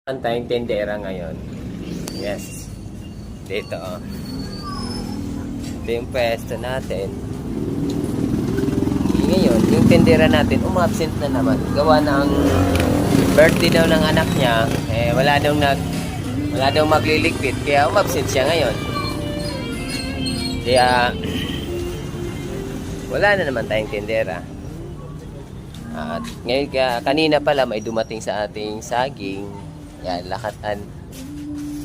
Tayong tendera ngayon. Yes. Dito, oh. Ito yung pwesto natin. Ngayon, yung tendera natin, umabsent na naman. Gawa ng birthday daw ng anak niya. Wala daw magliligpit. Kaya umabsent siya ngayon. Kaya, wala na naman tayong tendera. At ngayon, kanina pala may dumating sa ating saging. Yan, lakatan.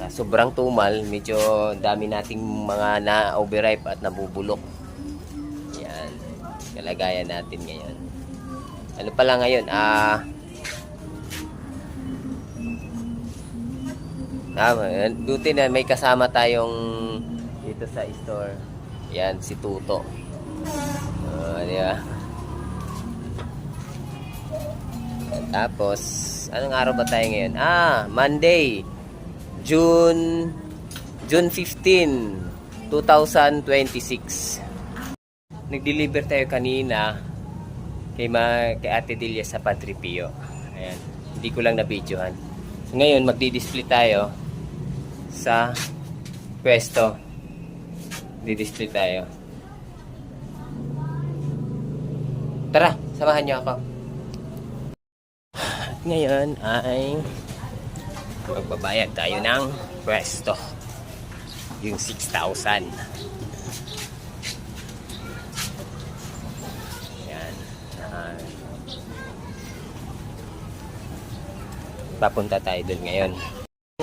Sobrang tumal, medyo dami nating mga na-overripe at nabubulok. Yan, kalagayan natin ngayon. Ano pala ngayon? Buti na may kasama tayong dito sa store. Yan, si Tuto. Diba? Tapos, anong araw ba tayo ngayon? Monday, June 15, 2026. Nag-deliver tayo kanina kay Ate Delia sa Padre Pio. Ayan, hindi ko lang na-videohan. So, ngayon, magdi-display tayo sa pwesto. Di-display tayo. Tara, samahan niyo ako. Ngayon ay magbabayad tayo ng pwesto, yung 6,000. Yan. Papunta tayo dun ngayon.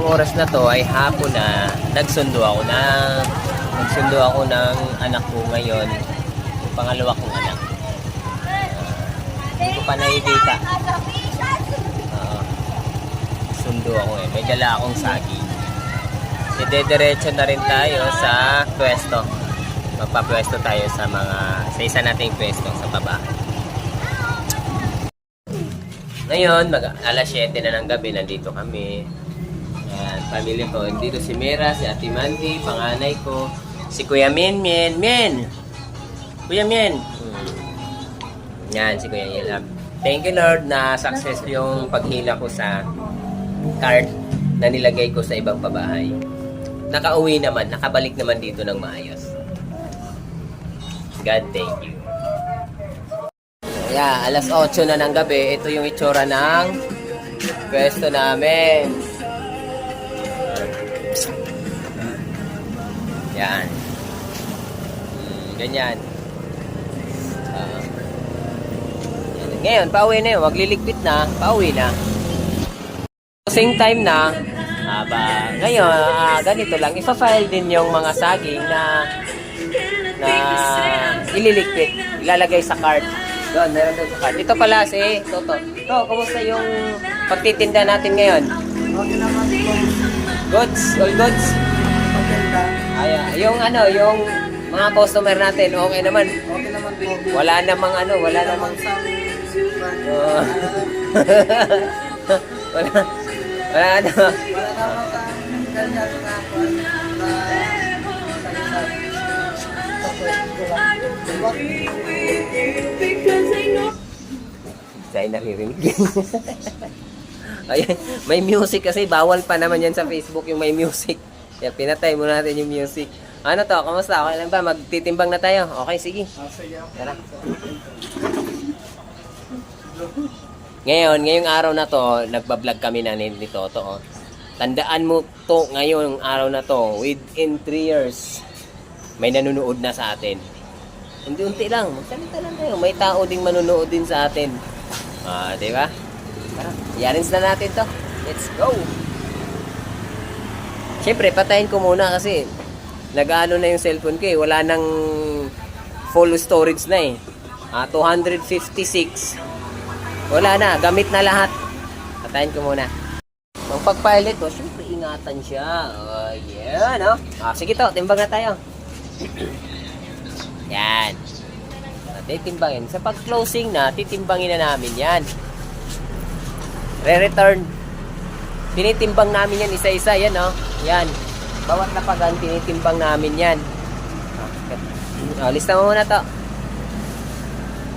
Yung oras na to ay hapon na. Nagsundo ako ng anak ko ngayon, yung pangalawa kong anak. Hindi ko pa nakikita. Sundo ako may dala akong saging. Idediretso na rin tayo sa pwesto. Magpa-pwesto tayo sa isa nating pwesto sa baba. Ngayon, alas 7 na ng gabi, nandito kami. Ayan, pamilya ko. Dito si Mera, si Ate Mandy, panganay ko, si Kuya Min. Kuya Min. Yan, si Kuya Yelab. Thank you Lord na success yung paghila ko sa card na nilagay ko sa ibang pabahay. Nakauwi naman, nakabalik naman dito ng maayos. God, thank you. Yeah, alas 8 na ng gabi. Ito yung itsura ng pwesto namin. Yan. Ganyan. Ngayon, pauwi na yun. Magliligpit na. Pauwi na. Closing time na. Ngayon, ganito lang. Ipa-file din yung mga saging na ililigpit. Ilalagay sa cart. Doon, meron doon sa cart. Ito pala si Toto. Toto, kumusta yung pagtitinda natin ngayon? Okay naman po. Goods? All goods? Okay lang. Yung mga customer natin, okay naman. Okay naman po. Wala namang wala namang wala na. Wala naman ganyan na Sa'yo naririnig. Ayan, may music kasi. Bawal pa naman yan sa Facebook yung may music. Kaya pinatay mo natin yung music. Ano to? Kamusta? Okay lang ba? Magtitimbang na tayo. Okay, sige. Tara. Ngayong araw na to, nagbablog kami na ni Toto. Oh. Tandaan mo to, ngayong araw na to, within 3 years, may nanonood na sa atin. Unti-unti lang, magsalita lang tayo. May tao ding manonood din sa atin. Di ba? Tara, i-arrange na natin to. Let's go! Siyempre, patayin ko muna kasi nag-ano na yung cellphone ko eh. Wala nang full storage na eh. 256. Wala na, gamit na lahat. Patayin ko muna. Ang pag-pilot to, siyempre ingatan siya. Yeah, no? Sige to, timbang na tayo. Yan. Titimbangin. Sa pag-closing na, titimbangin na namin yan. Re-return. Tinitimbang namin yan isa-isa. Yan, no? Yan. Bawat lapagan, tinitimbang namin yan. Lista mo muna to.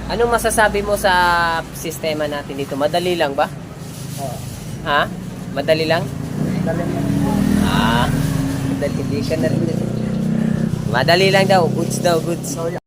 Anong masasabi mo sa sistema natin dito? Madali lang ba? Ha? Madali lang? Dali mo po. Ah, madali, hindi ka na rin. Madali lang daw, goods daw, goods. So,